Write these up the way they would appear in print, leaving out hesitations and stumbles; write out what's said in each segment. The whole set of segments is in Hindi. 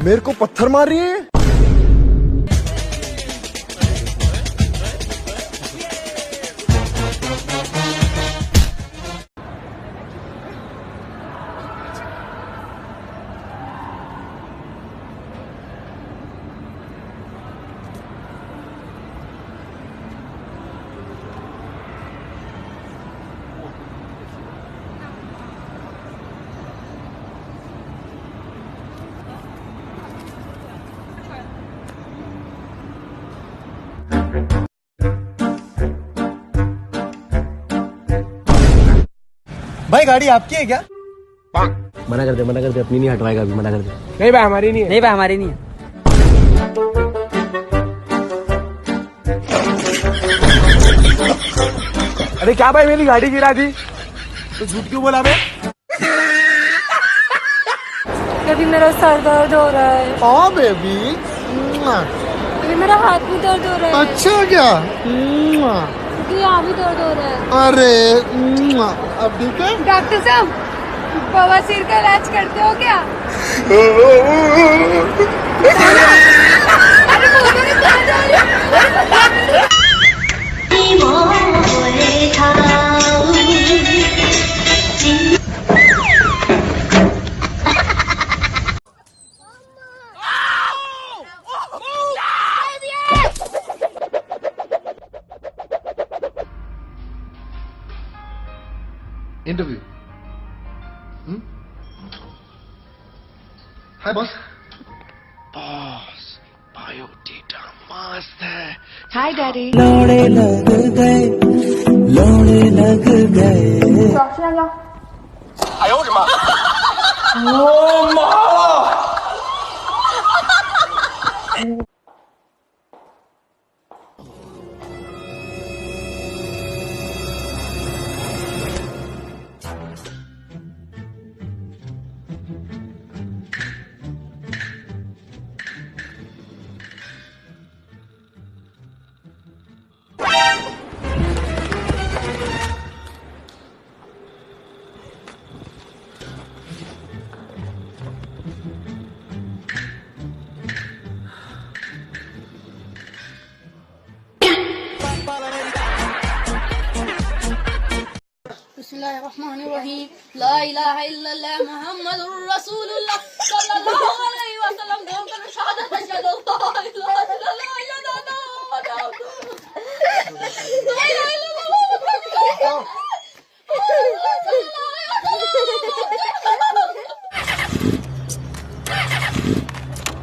मेरे को पत्थर मार रही है। भाई गाड़ी आपकी है क्या? मना कर दे, अपनी नहीं हटवाएगा अभी, मना कर दे। नहीं भाई हमारी नहीं है। नहीं भाई हमारी नहीं है। अरे क्या भाई मेरी गाड़ी गिरा दी, तो झूठ क्यों बोला बे? कभी मेरा सर दर्द हो रहा है, हाँ बेबी। कभी मेरा हाथ भी दर्द हो रहा है, अच्छा क्या? कभी यहाँ भी दर्द हो रहा है। अरे अब ठीक है? डॉक्टर साहब, बवासीर का इलाज करते हो क्या? अरे बोलो नहीं, दर्द हो रही है। इंटरव्यू। हाय बॉस। बॉस बायोडेटा मस्त है। हाय डैडी। लोड़े लग गए। बिस्मिल्लाहिर्रहमानिर्रहीम। ला इलाहा इल्लल्लाह मुहम्मदुर रसूलुल्लाह सल्लल्लाहु अलैहि वसल्लम। दो कलमा शहादत अशहदु अल्ला इलाहा इल्लल्लाह व अशहदु अन्ना मुहम्मदन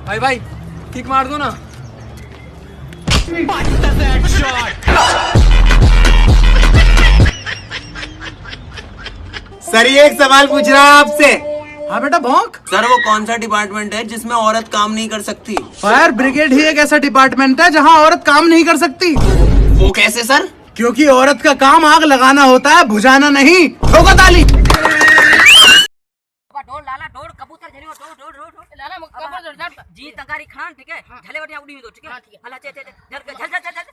रसूलुल्लाह। भाई किक मार दो ना। सर ये एक सवाल पूछ रहा है आपसे। हाँ बेटा भौंक। सर वो कौन सा डिपार्टमेंट है जिसमें औरत काम नहीं कर सकती? फायर ब्रिगेड ही एक ऐसा डिपार्टमेंट है जहाँ औरत काम नहीं कर सकती। वो कैसे सर? क्योंकि औरत का काम आग लगाना होता है, बुझाना नहीं। ठोको ताली। ढोल लाला ढोल कबूतर झलियो ढोल ढोल ढोल लाला कबूतर जी तंगारी खान ठीक है झले वटिया उड़ी दो ठीक है हला चे चे झल झल झल झल।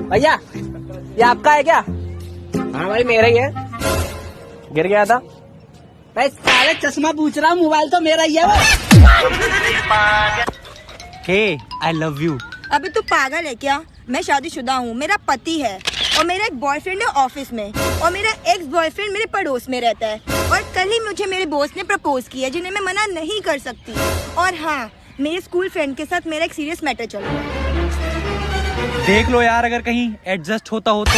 भैया ये आपका है क्या? हाँ भाई मेरा ही है, गिर गया था। भाई सारे चश्मा पूछ रहा हूँ, मोबाइल तो मेरा ही है वो। हे आई लव यू। अबे तू पागल है क्या? मैं शादीशुदा हूँ, मेरा पति है और मेरा एक बॉयफ्रेंड है ऑफिस में, और मेरा एक्स बॉयफ्रेंड मेरे पड़ोस में रहता है। और कल ही मुझे मेरे बॉस ने प्रपोज किया जिन्हें मैं मना नहीं कर सकती। और हाँ, मेरे स्कूल फ्रेंड के साथ मेरा एक सीरियस मैटर चल रहा है। देख लो यार, अगर कहीं एडजस्ट होता हो तो।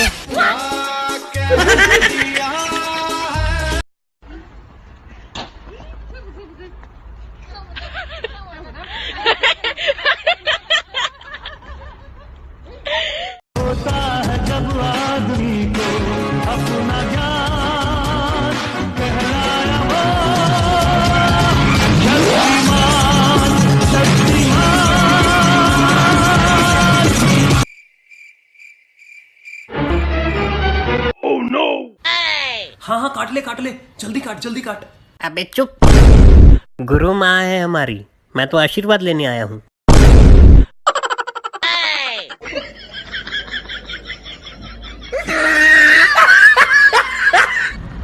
हाँ हाँ, काट ले, जल्दी काट। अबे चुप। गुरु माँ है हमारी, मैं तो आशीर्वाद लेने आया हूँ।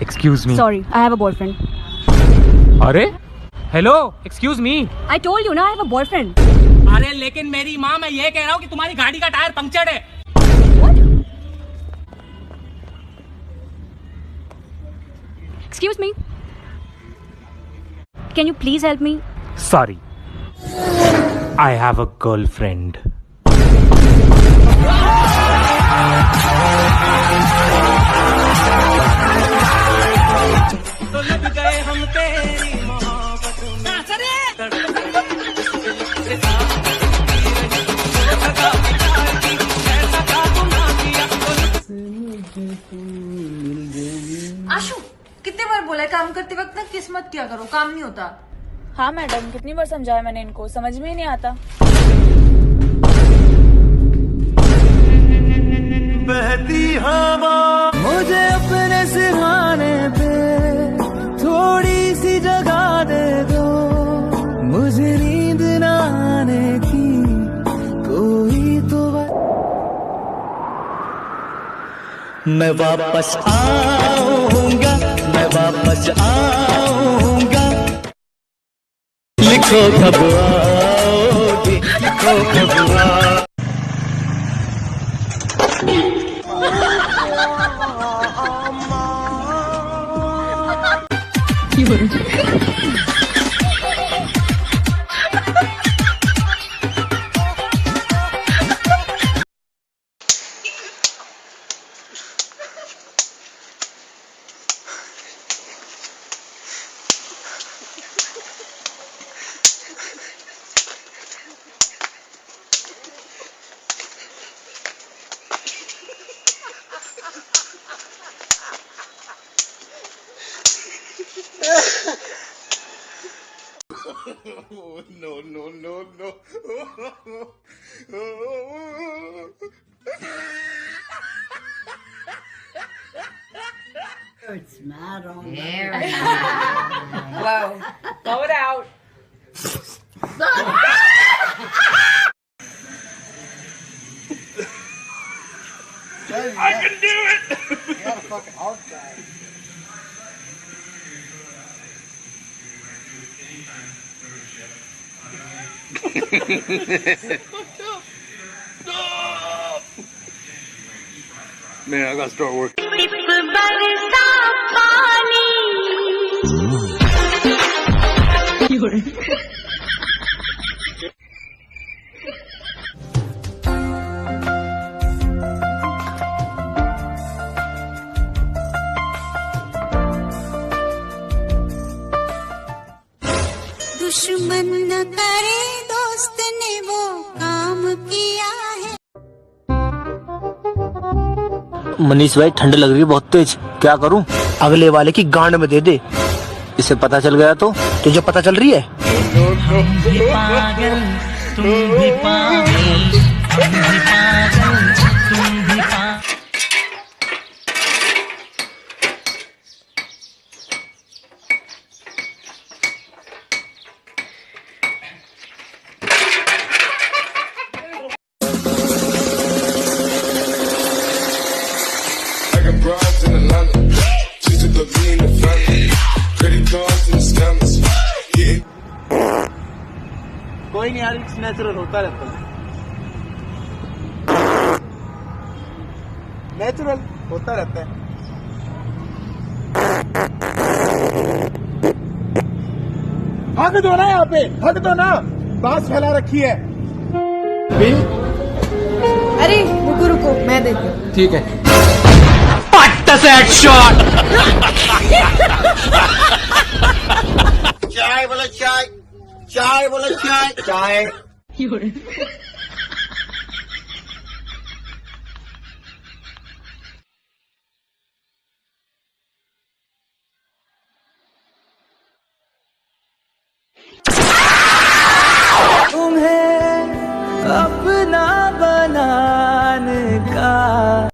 Excuse me. Sorry, I have a boyfriend. अरे hello, excuse me. I told you ना, I have a boyfriend. अरे लेकिन मेरी माँ, मैं ये कह रहा हूँ कि तुम्हारी गाड़ी का टायर पंक्चर है। Excuse me. Can you please help me? Sorry, I have a girlfriend. आशु, कितने बार बोला है काम करते वक्त ना किस्मत क्या करो, काम नहीं होता। हाँ मैडम, कितनी बार समझाया मैंने इनको, समझ में ही नहीं आता। बहती हवा मुझे अपने सिरहाने पे थोड़ी सी जगह दे दो, मुझे नींद न आने की कोई तो मैं वापस आऊंगा, मैं वापस आऊंगा। लिखो कब आओगे, लिखो कब आओगे। Man, I gotta start working. दुश्मन न करे दोस्त ने वो काम किया है। मनीष भाई, ठंड लग रही है बहुत तेज, क्या करूं? अगले वाले की गांड में दे दे, इसे पता चल गया तो? तुझे पता चल रही है? पागल, तुम भी पागल, तुम भी पागल, तुम भी पागल। Broads in Atlanta, just to the me in the family, credit cards and scammers, yeah. कोई नहीं यार, इट्स नेचुरल, होता रहता है। नेचुरल होता रहता है। हक दो ना यहाँ पे, हक दो ना। बात फैला रखी है। अरे रुको रुको, मैं देती हूँ। ठीक है। चाय बोलो चाय, चाय बोलो चाय, चाय।